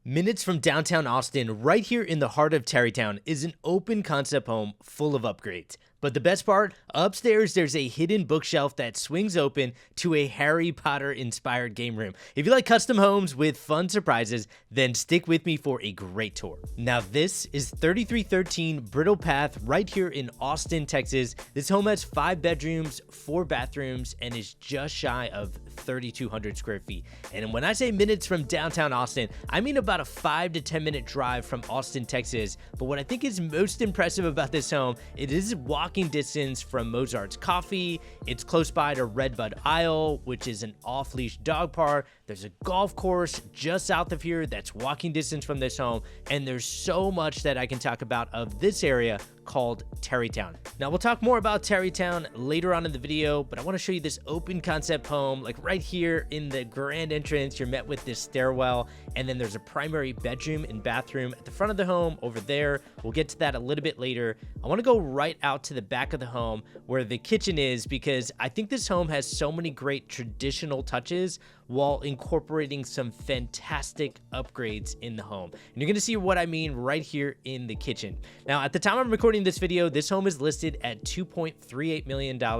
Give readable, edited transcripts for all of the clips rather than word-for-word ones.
Minutes from downtown Austin, right here in the heart of Tarrytown, is an open concept home full of upgrades. But the best part, upstairs there's a hidden bookshelf that swings open to a Harry Potter inspired game room. If you like custom homes with fun surprises, then stick with me for a great tour. Now this is 3313 Bridle Path right here in Austin, Texas. This home has 5 bedrooms, 4 bathrooms, and is just shy of 3,200 square feet. And when I say minutes from downtown Austin, I mean about a 5 to 10 minute drive from Austin, Texas. But what I think is most impressive about this home, it is walking distance from Mozart's Coffee. It's close by to Redbud Isle, which is an off-leash dog park. There's a golf course just south of here that's walking distance from this home. And there's so much that I can talk about of this area called Tarrytown. Now we'll talk more about Tarrytown later on in the video, but I want to show you this open concept home. Like right here in the grand entrance, you're met with this stairwell, and then there's a primary bedroom and bathroom at the front of the home over there. We'll get to that a little bit later. I want to go right out to the back of the home where the kitchen is, because I think this home has so many great traditional touches while incorporating some fantastic upgrades in the home. And you're going to see what I mean right here in the kitchen. Now, at the time I'm recording this video, this home is listed at $2.38 million. I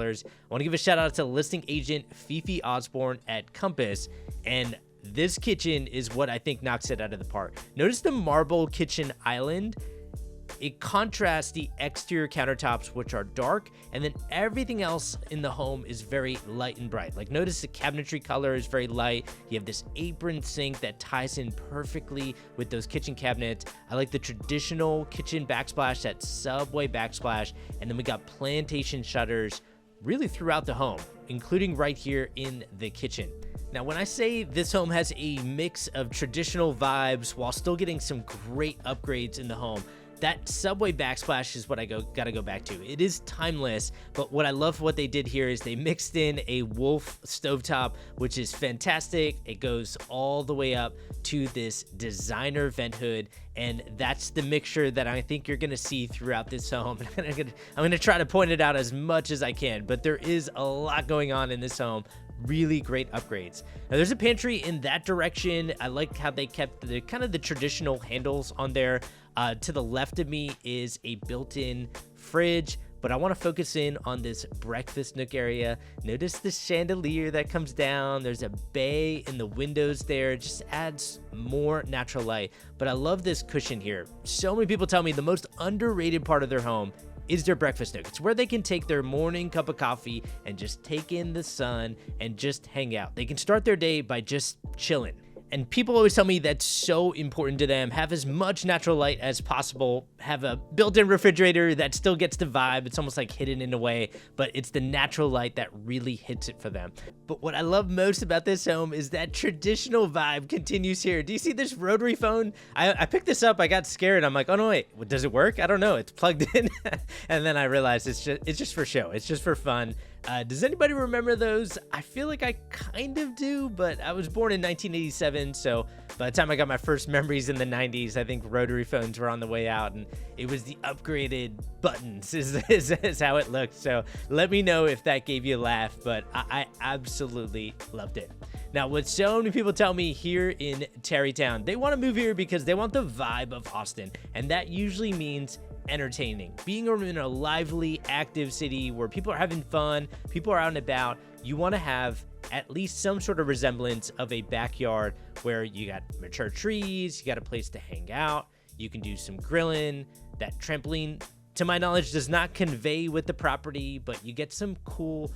want to give a shout out to listing agent Fifi Osborne at Compass, and this kitchen is what I think knocks it out of the park. Notice the marble kitchen island. It contrasts the exterior countertops, which are dark, and then everything else in the home is very light and bright. Like notice the cabinetry color is very light. You have this apron sink that ties in perfectly with those kitchen cabinets. I like the traditional kitchen backsplash, that subway backsplash, and then we got plantation shutters really throughout the home, including right here in the kitchen. Now, when I say this home has a mix of traditional vibes while still getting some great upgrades in the home, that subway backsplash is what I gotta go back to. It is timeless, but what I love what they did here is they mixed in a wolf stovetop, which is fantastic. It goes all the way up to this designer vent hood, and that's the mixture that I think you're gonna see throughout this home. I'm gonna try to point it out as much as I can, but there is a lot going on in this home. Really great upgrades. Now there's a pantry in that direction. I like how they kept the kind of the traditional handles on there. To the left of me is a built-in fridge, but I want to focus in on this breakfast nook area. Notice the chandelier that comes down. There's a bay in the windows there. It just adds more natural light. But I love this cushion here. So many people tell me the most underrated part of their home is their breakfast nook. It's where they can take their morning cup of coffee and just take in the sun and just hang out. They can start their day by just chilling. And people always tell me that's so important to them. Have as much natural light as possible. Have a built-in refrigerator that still gets the vibe. It's almost like hidden in a way, but it's the natural light that really hits it for them. But what I love most about this home is that traditional vibe continues here. Do you see this rotary phone? I picked this up. I got scared. I'm like, oh no, wait, does it work? I don't know. It's plugged in. And then I realized it's just for show. It's just for fun. Does anybody remember those? I feel like I kind of do, but I was born in 1987, so by the time I got my first memories in the 90s, I think rotary phones were on the way out, and it was the upgraded buttons is how it looked. So let me know if that gave you a laugh, but I absolutely loved it. Now, what so many people tell me here in Tarrytown, they want to move here because they want the vibe of Austin, and that usually means entertaining. Being in a lively, active city where people are having fun, people are out and about, you want to have at least some sort of resemblance of a backyard where you got mature trees, you got a place to hang out, you can do some grilling. That trampoline, to my knowledge, does not convey with the property, but you get some cool,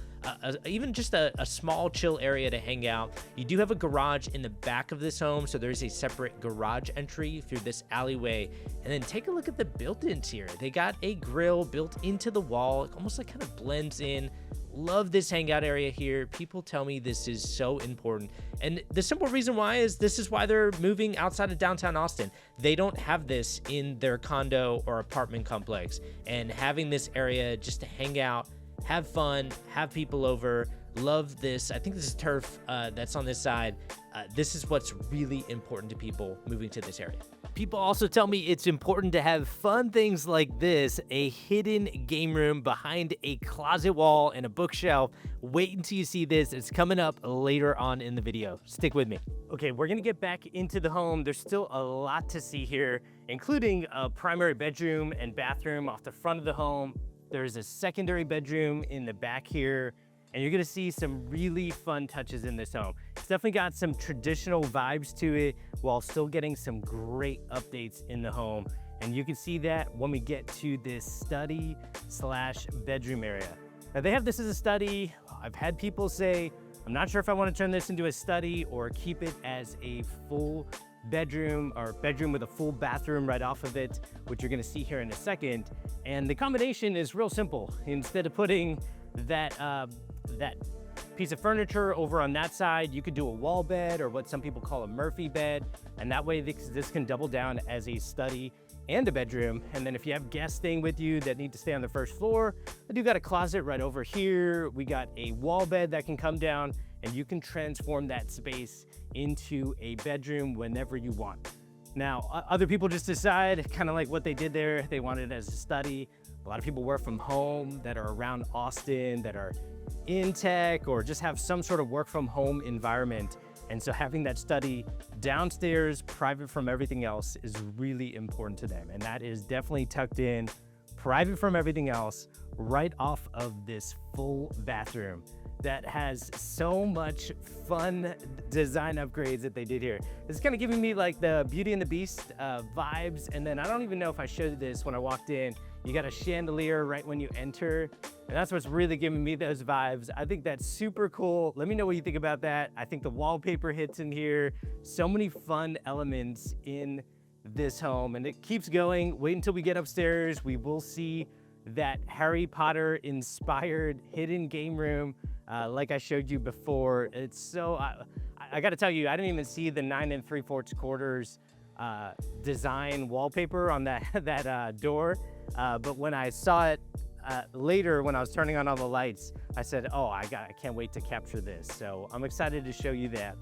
even just a small chill area to hang out. You do have a garage in the back of this home, so there's a separate garage entry through this alleyway. And then take a look at the built-ins here. They got a grill built into the wall. It almost like kind of blends in. Love this hangout area here. People tell me this is so important. And the simple reason why is this is why they're moving outside of downtown Austin. They don't have this in their condo or apartment complex. And having this area just to hang out, have fun, have people over, Love this. I think this is turf that's on this side. This is what's really important to people moving to this area. People also tell me it's important to have fun things like this, a hidden game room behind a closet wall and a bookshelf. Wait until you see this. It's coming up later on in the video. Stick with me. Okay, we're gonna get back into the home. There's still a lot to see here, including a primary bedroom and bathroom off the front of the home. There's a secondary bedroom in the back here, and you're gonna see some really fun touches in this home. It's definitely got some traditional vibes to it while still getting some great updates in the home. And you can see that when we get to this study slash bedroom area. Now they have this as a study. I've had people say, I'm not sure if I wanna turn this into a study or keep it as a full bedroom or bedroom with a full bathroom right off of it, which you're gonna see here in a second. And the combination is real simple. Instead of putting that piece of furniture over on that side, you could do a wall bed or what some people call a Murphy bed. And that way this can double down as a study and a bedroom. And then if you have guests staying with you that need to stay on the first floor, I do got a closet right over here. We got a wall bed that can come down and you can transform that space into a bedroom whenever you want. Now, other people just decide kind of like what they did there. They want it as a study. A lot of people work from home that are around Austin, that are in tech or just have some sort of work from home environment. And so having that study downstairs, private from everything else, is really important to them. And that is definitely tucked in, private from everything else, right off of this full bathroom that has so much fun design upgrades that they did here. It's kind of giving me like the Beauty and the Beast vibes. And then I don't even know if I showed this when I walked in. You got a chandelier right when you enter. And that's what's really giving me those vibes. I think that's super cool. Let me know what you think about that. I think the wallpaper hits in here. So many fun elements in this home, and it keeps going. Wait until we get upstairs. We will see that Harry Potter inspired hidden game room like I showed you before. It's so, I gotta tell you, I didn't even see the 9 3/4 design wallpaper on that door. But when I saw it later, when I was turning on all the lights, I said, oh, I can't wait to capture this. So I'm excited to show you that.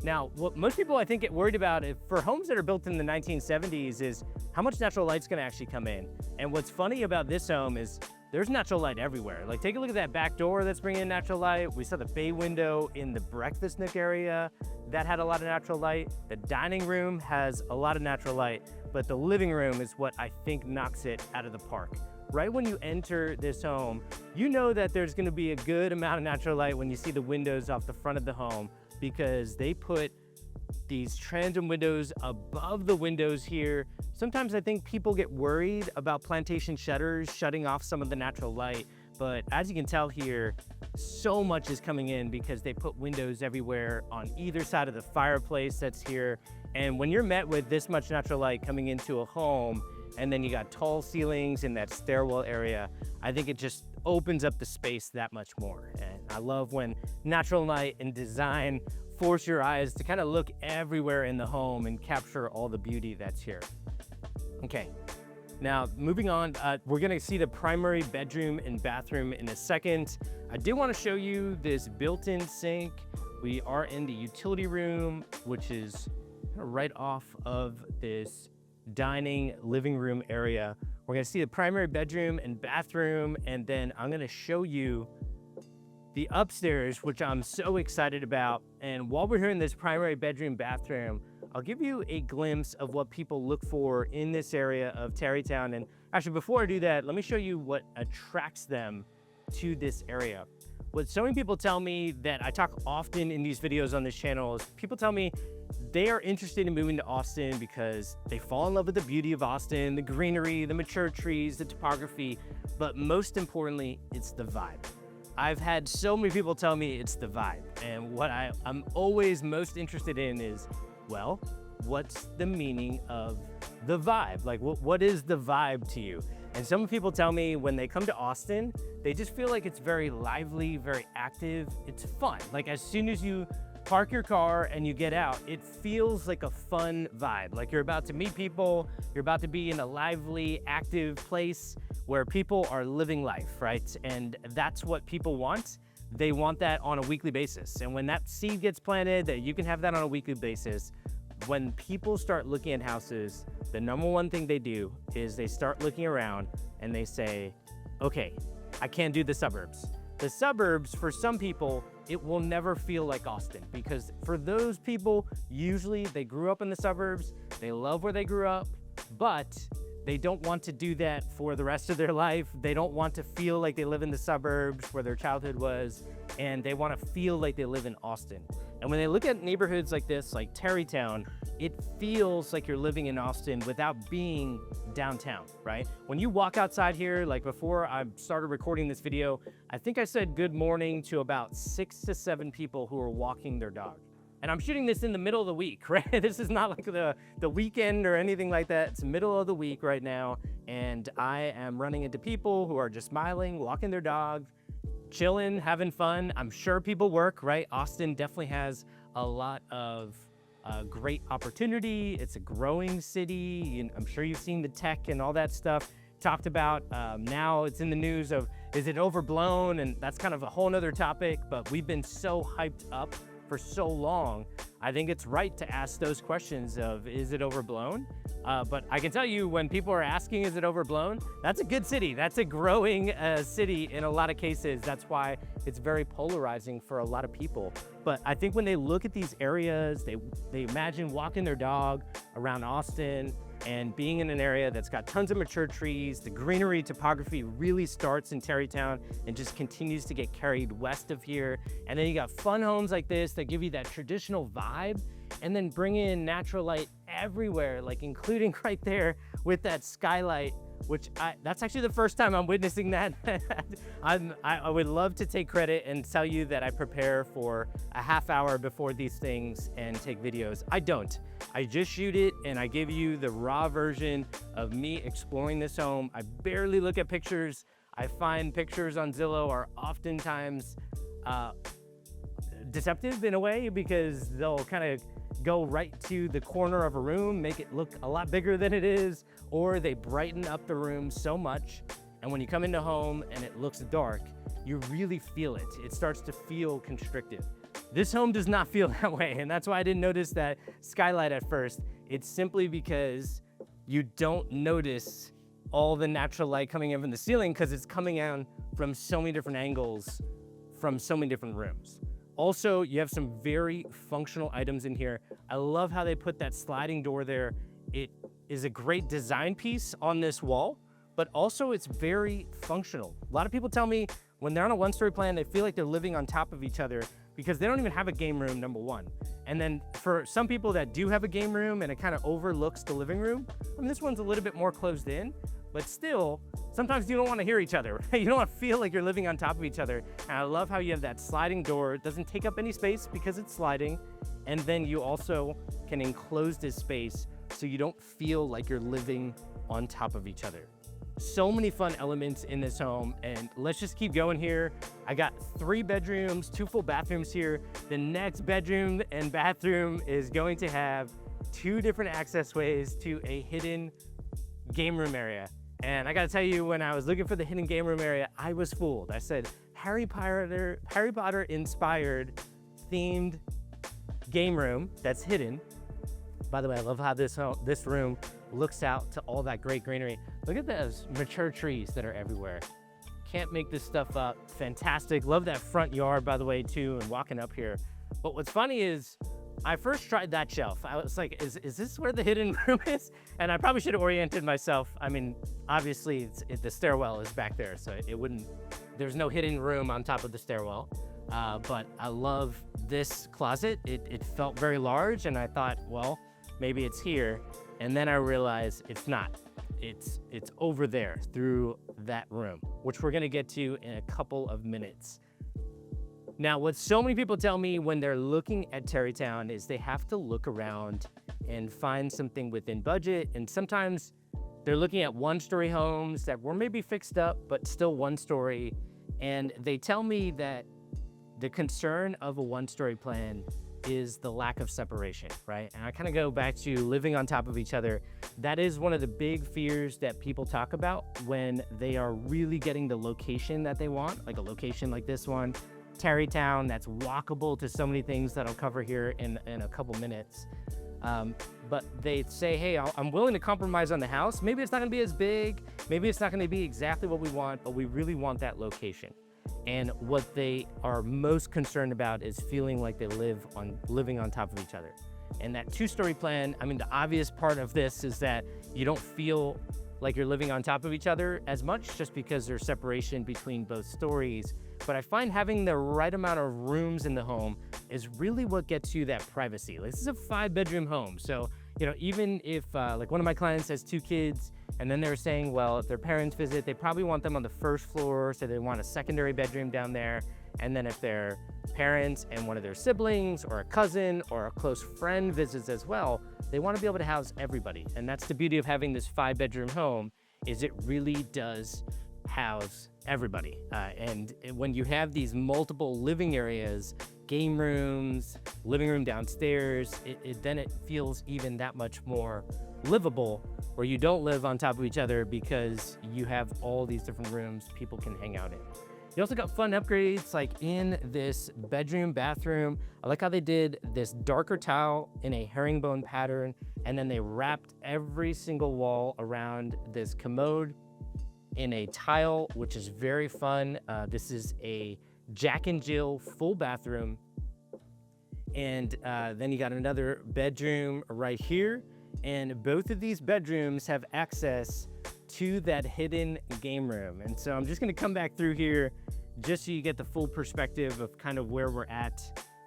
Now, what most people I think get worried about for homes that are built in the 1970s is how much natural light's gonna actually come in. And what's funny about this home is there's natural light everywhere. Like take a look at that back door that's bringing in natural light. We saw the bay window in the breakfast nook area that had a lot of natural light. The dining room has a lot of natural light, but the living room is what I think knocks it out of the park. Right when you enter this home, you know that there's gonna be a good amount of natural light when you see the windows off the front of the home, because they put these transom windows above the windows here. Sometimes I think people get worried about plantation shutters shutting off some of the natural light, but as you can tell here, so much is coming in because they put windows everywhere on either side of the fireplace that's here. And when you're met with this much natural light coming into a home, and then you got tall ceilings in that stairwell area, I think it just opens up the space that much more. And I love when natural light and design force your eyes to kind of look everywhere in the home and capture all the beauty that's here. Okay, now moving on, we're gonna see the primary bedroom and bathroom in a second. I did wanna show you this built-in sink. We are in the utility room, which is right off of this dining living room area. We're gonna see the primary bedroom and bathroom, and then I'm gonna show you the upstairs, which I'm so excited about. And while we're here in this primary bedroom bathroom, I'll give you a glimpse of what people look for in this area of Tarrytown. And actually, before I do that, let me show you what attracts them to this area. What so many people tell me that I talk often in these videos on this channel is people tell me they are interested in moving to Austin because they fall in love with the beauty of Austin, the greenery, the mature trees, the topography, but most importantly, it's the vibe. I've had so many people tell me it's the vibe, and what I'm always most interested in is, well, what's the meaning of the vibe? Like, what is the vibe to you? And some people tell me when they come to Austin, they just feel like it's very lively, very active, it's fun. Like as soon as you park your car and you get out, it feels like a fun vibe. Like you're about to meet people, you're about to be in a lively, active place where people are living life, right? And that's what people want. they want that on a weekly basis. And when that seed gets planted, that you can have that on a weekly basis, when people start looking at houses, the number one thing they do is they start looking around and they say, okay, I can't do the suburbs. The suburbs, for some people, it will never feel like Austin, because for those people, usually they grew up in the suburbs, they love where they grew up, but they don't want to do that for the rest of their life. They don't want to feel like they live in the suburbs where their childhood was, and they want to feel like they live in Austin. And when they look at neighborhoods like this, like Tarrytown, it feels like you're living in Austin without being downtown, right? When you walk outside here, like before I started recording this video, I think I said good morning to about 6 to 7 people who are walking their dog. And I'm shooting this in the middle of the week, right? This is not like the weekend or anything like that. It's the middle of the week right now. And I am running into people who are just smiling, walking their dog, chilling, having fun. I'm sure people work, right? Austin definitely has a lot of great opportunity. It's a growing city. And I'm sure you've seen the tech and all that stuff talked about. Now it's in the news of, is it overblown? And that's kind of a whole nother topic, but we've been so hyped up for so long. I think it's right to ask those questions of, is it overblown? But I can tell you, when people are asking, is it overblown? That's a good city. That's a growing city in a lot of cases. That's why it's very polarizing for a lot of people. But I think when they look at these areas, they imagine walking their dog around Austin and being in an area that's got tons of mature trees. The greenery topography really starts in Tarrytown and just continues to get carried west of here. And then you got fun homes like this that give you that traditional vibe, and then bring in natural light everywhere, like including right there with that skylight, which that's actually the first time I'm witnessing that. I would love to take credit and tell you that I prepare for a half hour before these things and take videos. I don't. I just shoot it and I give you the raw version of me exploring this home. I barely look at pictures. I find pictures on Zillow are oftentimes deceptive in a way, because they'll kind of go right to the corner of a room, make it look a lot bigger than it is, or they brighten up the room so much. And when you come into home and it looks dark, you really feel it. It starts to feel constrictive. This home does not feel that way, and that's why I didn't notice that skylight at first. It's simply because you don't notice all the natural light coming in from the ceiling, because it's coming in from so many different angles, from so many different rooms. Also, you have some very functional items in here. I love how they put that sliding door there. It is a great design piece on this wall, but also it's very functional. A lot of people tell me when they're on a one-story plan, they feel like they're living on top of each other because they don't even have a game room, number one. And then for some people that do have a game room and it kind of overlooks the living room, I mean, this one's a little bit more closed in, but still, sometimes you don't want to hear each other. You don't want to feel like you're living on top of each other. And I love how you have that sliding door. It doesn't take up any space because it's sliding. And then you also can enclose this space so you don't feel like you're living on top of each other. So many fun elements in this home, and let's just keep going here. I got 3 bedrooms, 2 full bathrooms here. The next bedroom and bathroom is going to have 2 different access ways to a hidden game room area. And I gotta tell you, when I was looking for the hidden game room area, I was fooled. I said, Harry Potter inspired themed game room that's hidden. By the way, I love how this room looks out to all that great greenery. Look at those mature trees that are everywhere. Can't make this stuff up. Fantastic. Love that front yard, by the way, too, and walking up here. But what's funny is, I first tried that shelf. I was like, is this where the hidden room is? And I probably should have oriented myself. I mean, obviously the stairwell is back there, so there's no hidden room on top of the stairwell. But I love this closet. It felt very large, and I thought, well, maybe it's here. And then I realized it's not. It's over there through that room, which we're gonna get to in a couple of minutes. Now, what so many people tell me when they're looking at Tarrytown is they have to look around and find something within budget. And sometimes they're looking at one-story homes that were maybe fixed up, but still one-story. And they tell me that the concern of a one-story plan is the lack of separation, right? And I kind of go back to living on top of each other. That is one of the big fears that people talk about when they are really getting the location that they want, like a location like this one. Tarrytown that's walkable to so many things that I'll cover here in a couple minutes. But they say, hey, I'm willing to compromise on the house. Maybe it's not gonna be as big, maybe it's not gonna be exactly what we want, but we really want that location. And what they are most concerned about is feeling like they living on top of each other. And that 2-story plan, I mean, the obvious part of this is that you don't feel like you're living on top of each other as much, just because there's separation between both stories. But I find having the right amount of rooms in the home is really what gets you that privacy. Like, this is a 5-bedroom home. So, you know, even if like one of my clients has 2 kids, and then they're saying, well, if their parents visit, they probably want them on the 1st floor, so they want a secondary bedroom down there. And then if their parents and one of their siblings or a cousin or a close friend visits as well, they want to be able to house everybody. And that's the beauty of having this 5-bedroom home, is it really does house everybody. And when you have these multiple living areas, game rooms, living room downstairs, then it feels even that much more livable, where you don't live on top of each other because you have all these different rooms people can hang out in. You also got fun upgrades, like in this bedroom, bathroom. I like how they did this darker tile in a herringbone pattern, and then they wrapped every single wall around this commode in a tile, which is very fun. This is a Jack and Jill full bathroom. And then you got another bedroom right here. And both of these bedrooms have access to that hidden game room. And so I'm just gonna come back through here just so you get the full perspective of kind of where we're at.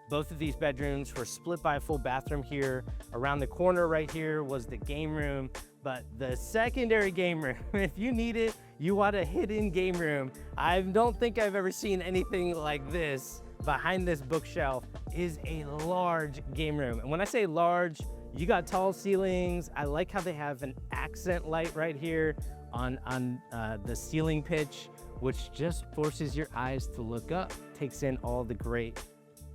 Both of these bedrooms were split by a full bathroom here. Around the corner right here was the game room, but the secondary game room, if you need it, you want a hidden game room. I don't think I've ever seen anything like this. Behind this bookshelf is a large game room. And when I say large, you got tall ceilings. I like how they have an accent light right here on the ceiling pitch, which just forces your eyes to look up, takes in all the great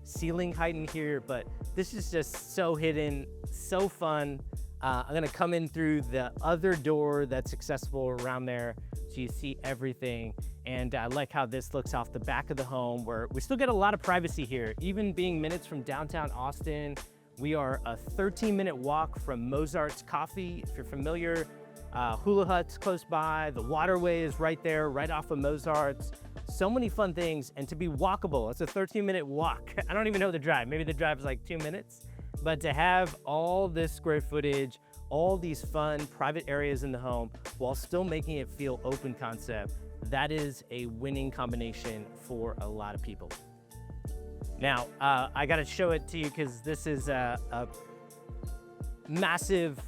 ceiling height in here. But this is just so hidden, so fun. I'm gonna come in through the other door that's accessible around there, so you see everything. And I like how this looks off the back of the home, where we still get a lot of privacy here. Even being minutes from downtown Austin, we are a 13-minute walk from Mozart's Coffee. If you're familiar, Hula Hut's close by, the waterway is right there, right off of Mozart's. So many fun things, and to be walkable, it's a 13-minute walk. I don't even know the drive. Maybe the drive is like 2 minutes. But to have all this square footage, all these fun private areas in the home, while still making it feel open concept, that is a winning combination for a lot of people. Now, I gotta show it to you because this is a massive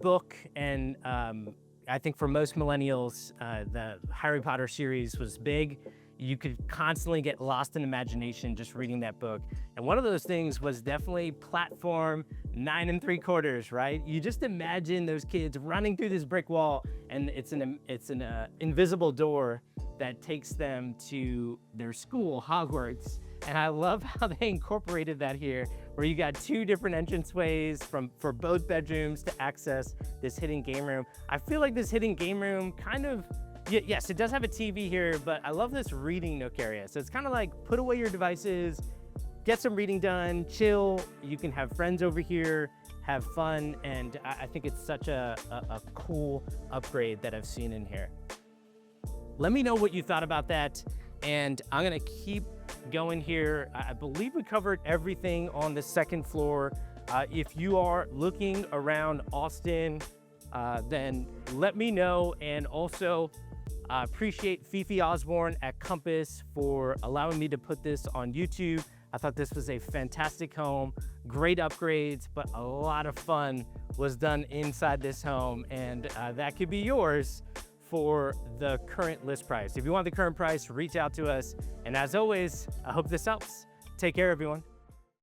book, and I think for most millennials, the Harry Potter series was big. You could constantly get lost in imagination just reading that book. And one of those things was definitely platform 9 3/4, right? You just imagine those kids running through this brick wall, and it's an invisible door that takes them to their school, Hogwarts. And I love how they incorporated that here, where you got 2 different entranceways for both bedrooms to access this hidden game room. I feel like this hidden game room kind of, yes, it does have a TV here, but I love this reading nook area. So it's kind of like, put away your devices, get some reading done, chill. You can have friends over here, have fun. And I think it's such a cool upgrade that I've seen in here. Let me know what you thought about that. And I'm gonna keep going here. I believe we covered everything on the 2nd floor. If you are looking around Austin, then let me know. And also appreciate Fifi Osborne at Compass for allowing me to put this on YouTube. I thought this was a fantastic home, great upgrades, but a lot of fun was done inside this home, and that could be yours for the current list price. If you want the current price, reach out to us. And as always, I hope this helps. Take care, everyone.